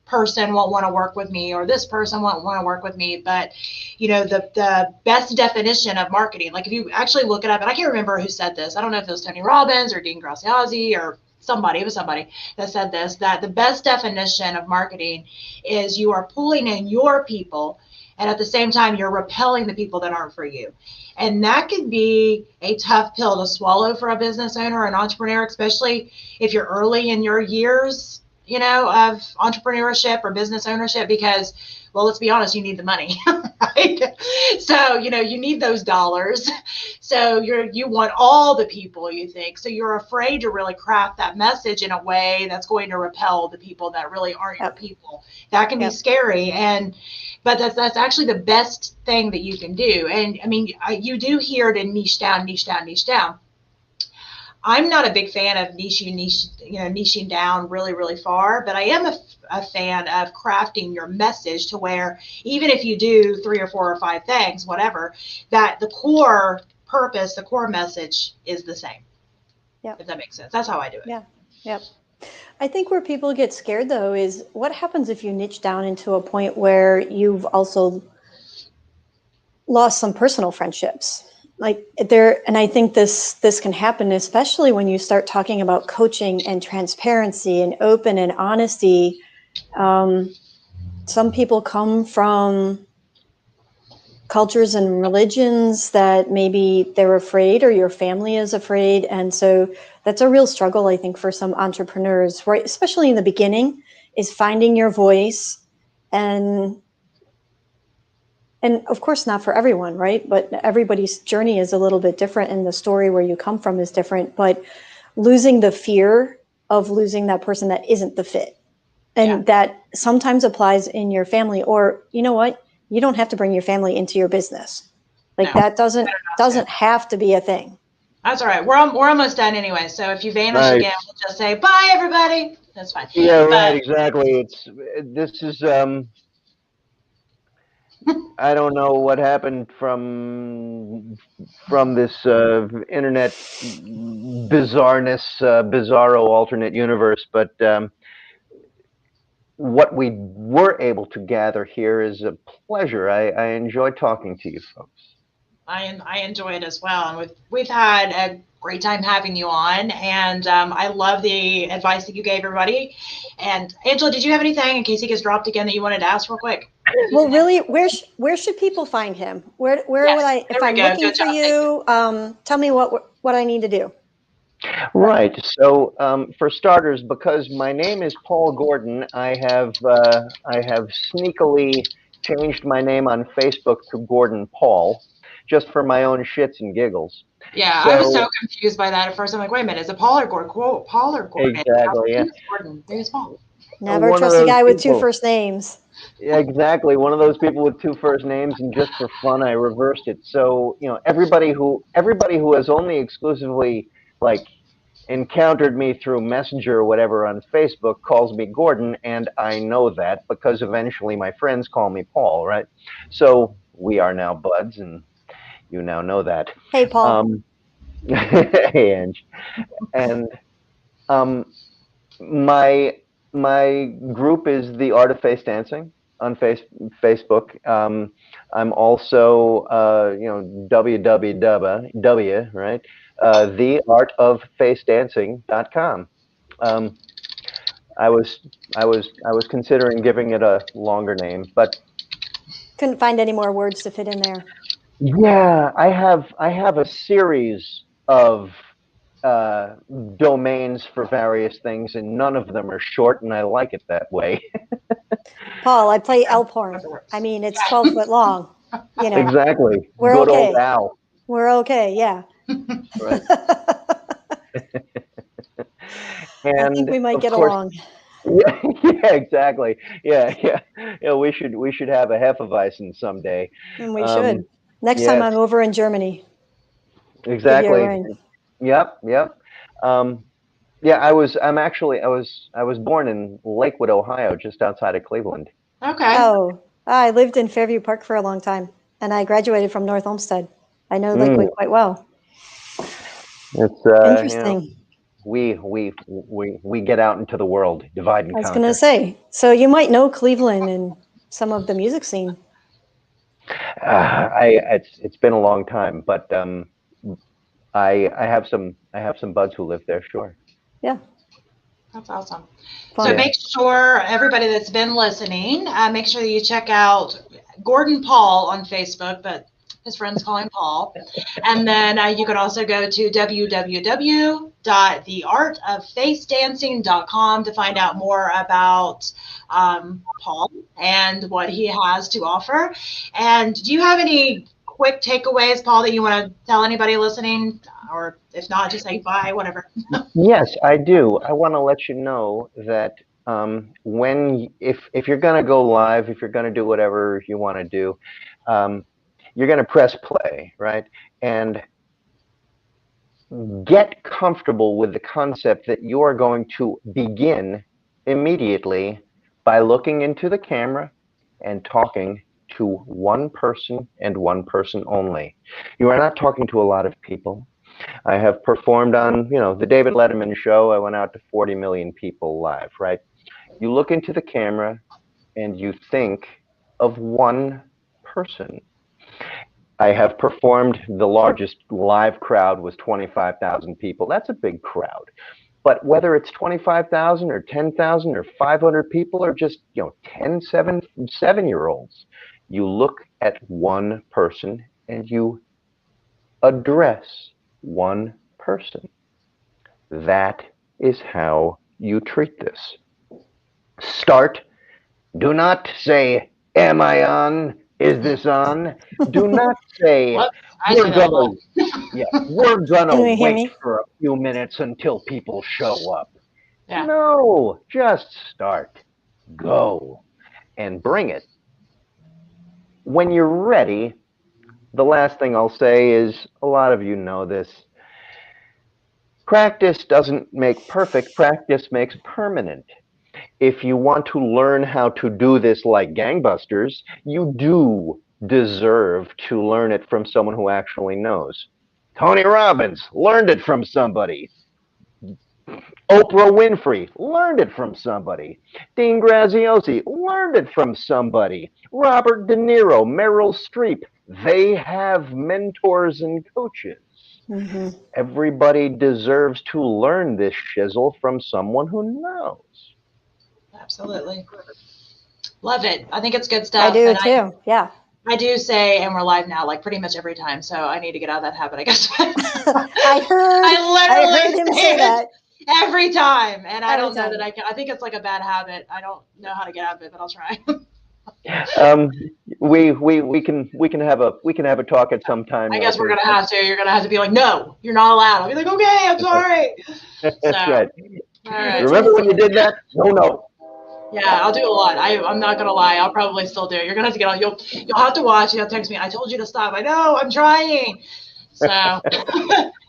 person won't want to work with me or this person won't want to work with me. But, the best definition of marketing, like if you actually look it up, and I can't remember who said this. I don't know if it was Tony Robbins or Dean Graziosi or somebody, it was somebody that said this, that the best definition of marketing is you are pulling in your people and at the same time you're repelling the people that aren't for you. And that can be a tough pill to swallow for a business owner or an entrepreneur, especially if you're early in your years, of entrepreneurship or business ownership, because, well, let's be honest, you need the money, right? So, you need those dollars. So you want all the people, you think. So you're afraid to really craft that message in a way that's going to repel the people that really aren't your people. That can be scary. But that's actually the best thing that you can do. And I mean, you do hear it in niche down, niche down, niche down. I'm not a big fan of niching down really, really far, but I am a fan of crafting your message to where even if you do 3 or 4 or 5 things, whatever, that the core purpose, the core message is the same. Yep. If that makes sense. That's how I do it. Yeah. Yep. I think where people get scared though is what happens if you niche down into a point where you've also lost some personal friendships. And I think this can happen, especially when you start talking about coaching and transparency and open and honesty. Some people come from cultures and religions that maybe they're afraid or your family is afraid. And so that's a real struggle, I think, for some entrepreneurs, right? Especially in the beginning, is finding your voice and of course not for everyone, right? But everybody's journey is a little bit different and the story where you come from is different, but losing the fear of losing that person that isn't the fit. And that sometimes applies in your family, or you know what? You don't have to bring your family into your business. That doesn't have to be a thing. That's all right. We're almost done anyway. So if you vanish again, we'll just say bye, everybody. That's fine. Yeah, right. Exactly. This is I don't know what happened from this internet bizarreness, bizarro alternate universe, but what we were able to gather here is a pleasure. I enjoy talking to you folks. I enjoy it as well. And we've had a great time having you on, and I love the advice that you gave everybody. And Angela, did you have anything in case he gets dropped again that you wanted to ask real quick? Well, really, where should people find him? Where Yes, would I, if I'm go. looking Good for job. you, tell me what I need to do. Right. So, for starters, because my name is Paul Gordon, I have sneakily changed my name on Facebook to Gordon Paul, just for my own shits and giggles. Yeah, I was so So confused by that at first. I'm like, wait a minute, is it Paul or Gordon? Paul or Gordon? exactly, yeah. Gordon. There's Paul. Never One of trust a those guy with two people. first names. Exactly, one of those people with two first names, and just for fun, I reversed it. So everybody who has only exclusively like encountered me through Messenger or whatever on Facebook calls me Gordon, and I know that because eventually my friends call me Paul, right? So we are now buds, and you now know that. Hey, Paul. Hey, Ange, and um, my my group is the Art of Face Dancing on Facebook. I'm also www, right? theartoffacedancing.com. Um, I was considering giving it a longer name, but Couldn't find any more words to fit in there. yeah, I have a series of uh, domains for various things, and none of them are short, and I like it that way. Paul, I play elf horn. I mean, it's 12 foot long. You know, Exactly. we're Good old okay. Al. We're okay. Yeah. Right. I think And we might of get course, along. yeah, yeah, exactly. Yeah. Yeah, we should have a Hefeweizen someday. And we Um, should. Next time yes, I'm over in Germany, give you a exactly. ring. Yep. Um, yeah, I was born in Lakewood, Ohio, just outside of Cleveland. Okay. Oh, I lived in Fairview Park for a long time, and I graduated from North Olmsted. I know Lakewood Mm, quite well. it's Interesting. we get out into the world, divide I and was going to conquer. say, so you might know Cleveland and some of the music scene. It's been a long time, but I have some buds who live there. Sure. Yeah, That's awesome. So fun. Yeah. make sure everybody that's been listening, make sure that you check out Gordon Paul on Facebook, but his friends call him Paul. And then you can also go to www.theartoffacadancing.com to find out more about Paul and what he has to offer. And do you have any quick takeaways, Paul, that you want to tell anybody listening? Or if not, just say bye, whatever. Yes, I do. I want to let you know that if you're going to go live, if you're going to do whatever you want to do, um, you're going to press play, right? And get comfortable with the concept that you are going to begin immediately by looking into the camera and talking to one person and one person only. You are not talking to a lot of people. I have performed on, the David Letterman show. I went out to 40 million people live, right? You look into the camera and you think of one person. I have performed, the largest live crowd was 25,000 people. That's a big crowd. But whether it's 25,000 or 10,000 or 500 people or just, 10 7-year-olds, you look at one person and you address one person. That is how you treat this. Start. Do not say, am I on? Is this on? Do not say, Whoops, I say that a lot. we're Can gonna you hear wait me? for a few minutes until people show up. Yeah. No, just start. Go and bring it. When you're ready, the last thing I'll say is, a lot of you know this. Practice doesn't make perfect, practice makes permanent. If you want to learn how to do this like gangbusters, you do deserve to learn it from someone who actually knows. Tony Robbins learned it from somebody. Oprah Winfrey learned it from somebody. Dean Graziosi learned it from somebody. Robert De Niro, Meryl Streep, they have mentors and coaches. Mm-hmm. Everybody deserves to learn this shizzle from someone who knows. Absolutely. Love it. I think it's good stuff. I do and too. Yeah. I do say, and we're live now, like pretty much every time. So I need to get out of that habit, I guess. I I heard him literally say that every time. And I every don't know time. that I can. I think it's like a bad habit. I don't know how to get out of it, but I'll try. We can have a talk at some time. I guess we're gonna have to. You're gonna have to be like, no, you're not allowed. I'll be like, okay, I'm sorry. That's So, right. All right. Remember when you did that? No. Yeah, I'll do a lot. I'm not gonna lie. I'll probably still do it. You're gonna have to get on. You'll have to watch. You'll text me. I told you to stop. I know. I'm trying. So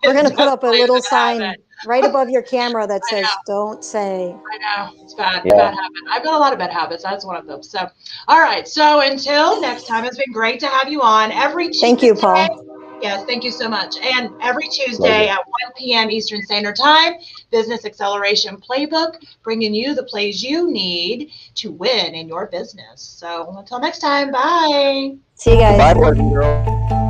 we're gonna put up a little sign habit. right above your camera that says "Don't say." I know it's bad. Yeah. Bad habit. I've got a lot of bad habits. That's one of them. So, all right. So until next time, it's been great to have you on every Tuesday. Thank you, Paul. Yes, thank you so much. And every Tuesday at 1 p.m. Eastern Standard Time, Business Acceleration Playbook, bringing you the plays you need to win in your business. So until next time, bye. See you guys. Bye, boys and girls.